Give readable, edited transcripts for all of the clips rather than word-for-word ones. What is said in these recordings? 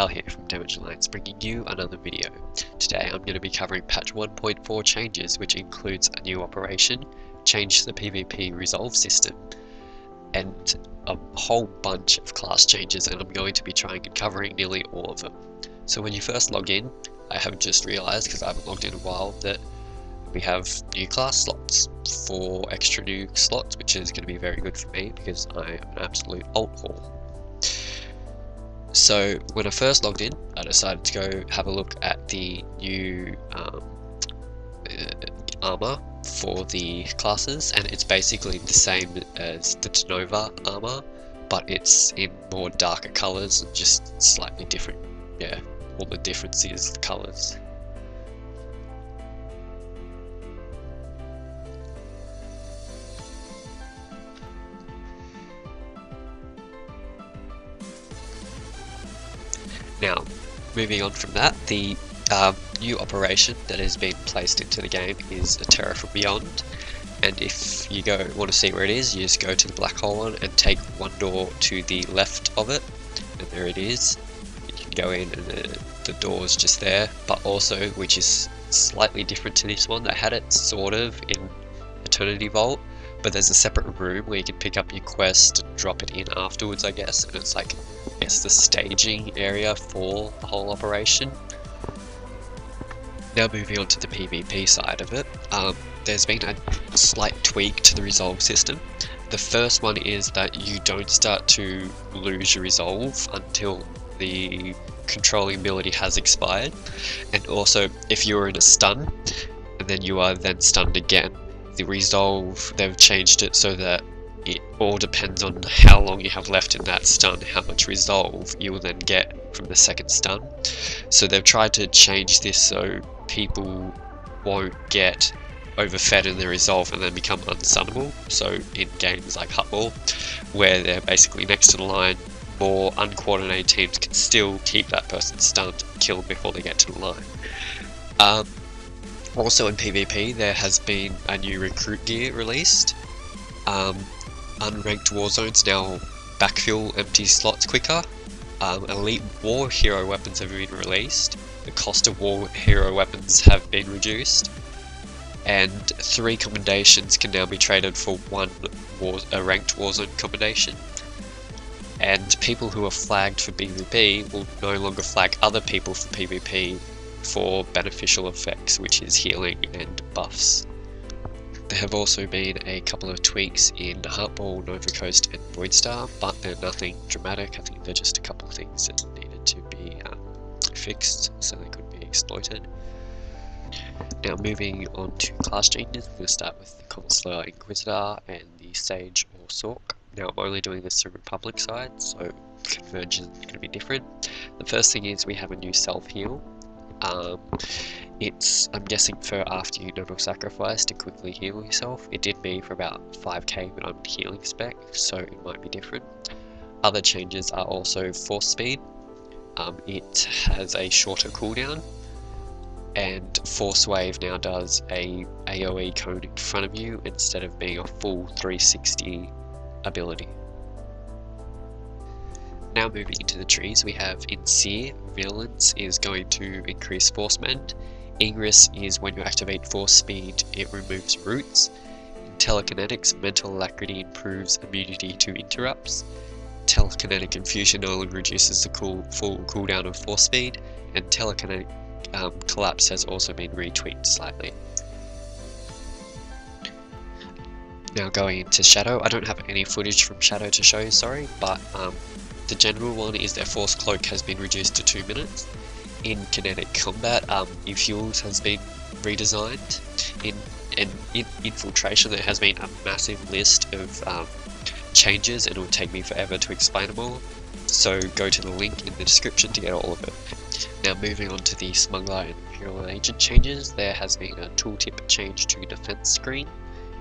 Kyle here from Damage Alliance, bringing you another video. Today I'm going to be covering patch 1.4 changes, which includes a new operation, change to the PvP resolve system, and a whole bunch of class changes, and I'm going to be trying and covering nearly all of them. So when you first log in, I have just realised, because I haven't logged in a while, that we have new class slots, 4 extra new slots, which is going to be very good for me because I am an absolute alt whore. So when I first logged in, I decided to go have a look at the new armor for the classes, and it's basically the same as the Tenova armor, but it's in more darker colors and just slightly different. Yeah, all the difference is the colors. Now, moving on from that, the new operation that has been placed into the game is a Terror from Beyond, and if you want to see where it is, you just go to the black hole one and take one door to the left of it, and there it is. You can go in and the door's just there, but also, which is slightly different to this one, they had it sort of in Eternity Vault, but there's a separate room where you can pick up your quest and drop it in afterwards, I guess, and it's like, I guess, the staging area for the whole operation. Now moving on to the PvP side of it, there's been a slight tweak to the resolve system. The first one is that you don't start to lose your resolve until the controlling ability has expired, and also if you're in a stun and then you are then stunned again, the resolve, they've changed it so that it all depends on how long you have left in that stun, how much resolve you will then get from the second stun. So they've tried to change this so people won't get overfed in their resolve and then become unstunnable. So in games like Hutball, where they're basically next to the line, more uncoordinated teams can still keep that person stunned and kill them before they get to the line. Also in PvP, there has been a new recruit gear released. Unranked war zones now backfill empty slots quicker. Elite war hero weapons have been released. The cost of war hero weapons have been reduced. And 3 commendations can now be traded for 1 ranked warzone commendation. And people who are flagged for PvP will no longer flag other people for PvP for beneficial effects, which is healing and buffs. There have also been a couple of tweaks in Heartball, Nova Coast and Voidstar, but they're nothing dramatic. I think they're just a couple of things that needed to be fixed so they could be exploited. Now moving on to class changes, we're going to start with the Consular Inquisitor and the Sage or Sorc. Now I'm only doing this through Republic side, so conversion is going to be different. The first thing is we have a new self-heal. It's, I'm guessing, for after you Noble Sacrifice to quickly heal yourself. It did me for about 5k when I'm healing spec, so it might be different. Other changes are also force speed. It has a shorter cooldown, and Force Wave now does a AoE cone in front of you instead of being a full 360 ability. Now moving into the trees, we have in Seer, Vigilance is going to increase Force Mend. Ingress is when you activate Force Speed, it removes roots. In Telekinetics, Mental Alacrity improves immunity to interrupts. Telekinetic Infusion only reduces the full cooldown of Force Speed, and Telekinetic Collapse has also been retweaked slightly. Now going into Shadow, I don't have any footage from Shadow to show you, sorry, but the general one is that Force Cloak has been reduced to 2 minutes. In Kinetic Combat, Fuels has been redesigned. In Infiltration, there has been a massive list of changes, and it will take me forever to explain them all. So go to the link in the description to get all of it. Now moving on to the Smuggler and Imperial Agent changes, there has been a tooltip change to Defense Screen.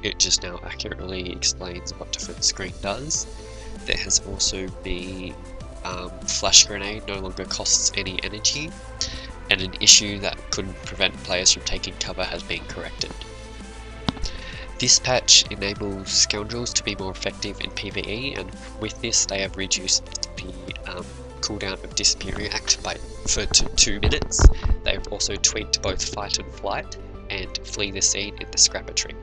It just now accurately explains what Defense Screen does. There has also been Flash Grenade no longer costs any energy, and an issue that could prevent players from taking cover has been corrected. This patch enables Scoundrels to be more effective in PvE, and with this they have reduced the cooldown of Disappearing Act for 2 minutes. They've also tweaked both Fight and Flight and Flee the Scene in the Scrapper tree.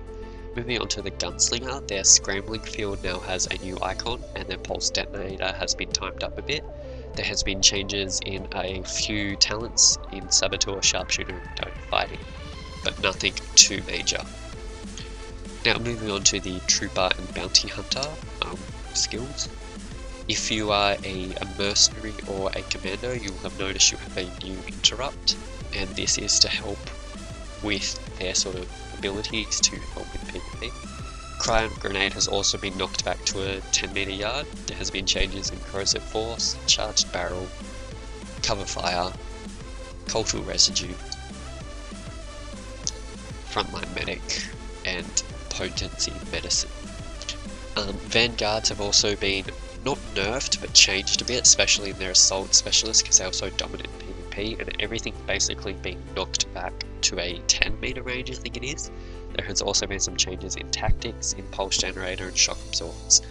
Moving on to the Gunslinger, their Scrambling Field now has a new icon and their Pulse Detonator has been timed up a bit. There has been changes in a few talents in Saboteur, Sharpshooter and Dome Fighting, but nothing too major. Now moving on to the Trooper and Bounty Hunter skills. If you are a mercenary or a commando, you will have noticed you have a new interrupt, and this is to help with their sort of abilities to help with PvP. Cryo Grenade has also been knocked back to a 10-meter yard. There has been changes in Corrosive Force, Charged Barrel, Cover Fire, Cultural Residue, Frontline Medic, and Potency Medicine. Vanguards have also been not nerfed but changed a bit, especially in their Assault Specialists because they're so dominant in PvP, and everything's basically been knocked back to a 10-meter range, I think it is. There has also been some changes in Tactics, in Pulse Generator and Shock Absorbers.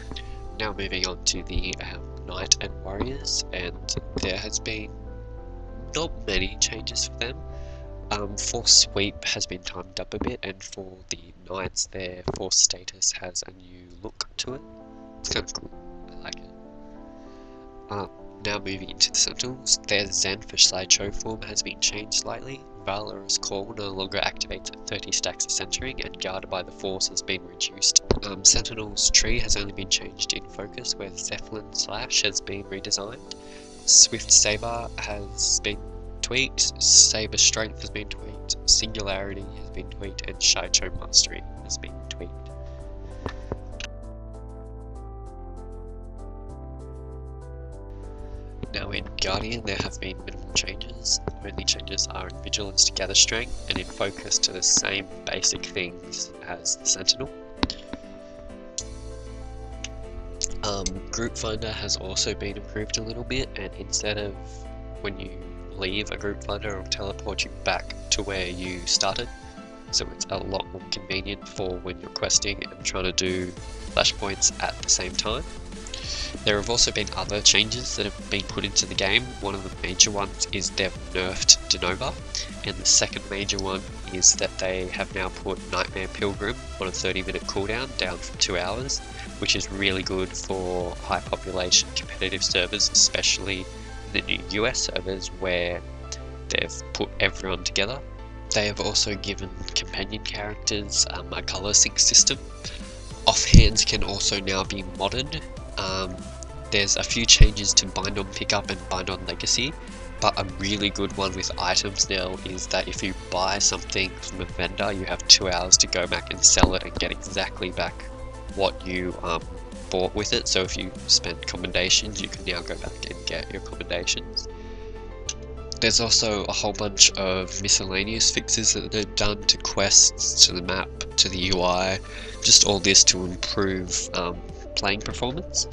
Now moving on to the Knight and Warriors, and there has been not many changes for them. Force Sweep has been timed up a bit, and for the Knights their Force Status has a new look to it. It's kind of cool, I like it. Now moving into the Sentinels, their Zen for Sideshow form has been changed slightly. Valorous Call no longer activates at 30 stacks of centering, and Guarded by the Force has been reduced. Sentinel's tree has only been changed in focus, where Zeppelin Slash has been redesigned. Swift Saber has been tweaked, Saber Strength has been tweaked, Singularity has been tweaked, and Sideshow Mastery has been tweaked. Now in Guardian there have been minimal changes. Only changes are in Vigilance to Gather Strength, and in Focus to the same basic things as the Sentinel. Group Finder has also been improved a little bit, and instead of when you leave a Group Finder, it will teleport you back to where you started. So it's a lot more convenient for when you're questing and trying to do flashpoints at the same time. There have also been other changes that have been put into the game. One of the major ones is they've nerfed Denova, and the second major one is that they have now put Nightmare Pilgrim on a 30-minute cooldown down from 2 hours, which is really good for high population competitive servers, especially the new US servers where they've put everyone together. They have also given companion characters a colour sync system. Offhands can also now be modded. There's a few changes to Bind on Pickup and Bind on Legacy, but a really good one with items now is that if you buy something from a vendor, you have 2 hours to go back and sell it and get exactly back what you bought with it. So if you spend commendations, you can now go back and get your commendations. There's also a whole bunch of miscellaneous fixes that they've done to quests, to the map, to the UI, just all this to improve playing performance.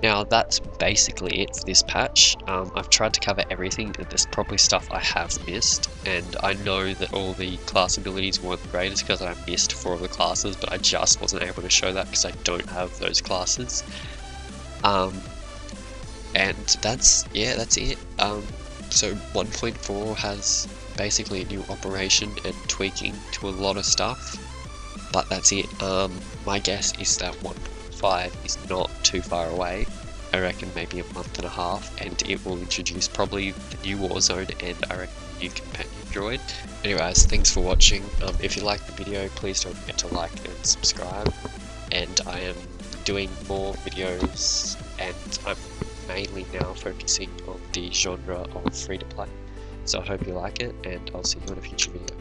Now that's basically it for this patch. I've tried to cover everything, and there's probably stuff I have missed, and I know that all the class abilities weren't the greatest because I missed 4 of the classes, but I just wasn't able to show that because I don't have those classes. And that's it. So 1.4 has basically a new operation and tweaking to a lot of stuff, but that's it. My guess is that 1.5 is not too far away. I reckon maybe a month and a half, and it will introduce probably the new Warzone and I reckon the new companion droid. Anyways, thanks for watching. If you liked the video, please don't forget to like and subscribe. And I am doing more videos, and I'm mainly now focusing on the genre of free to play. So I hope you like it, and I'll see you in a future video.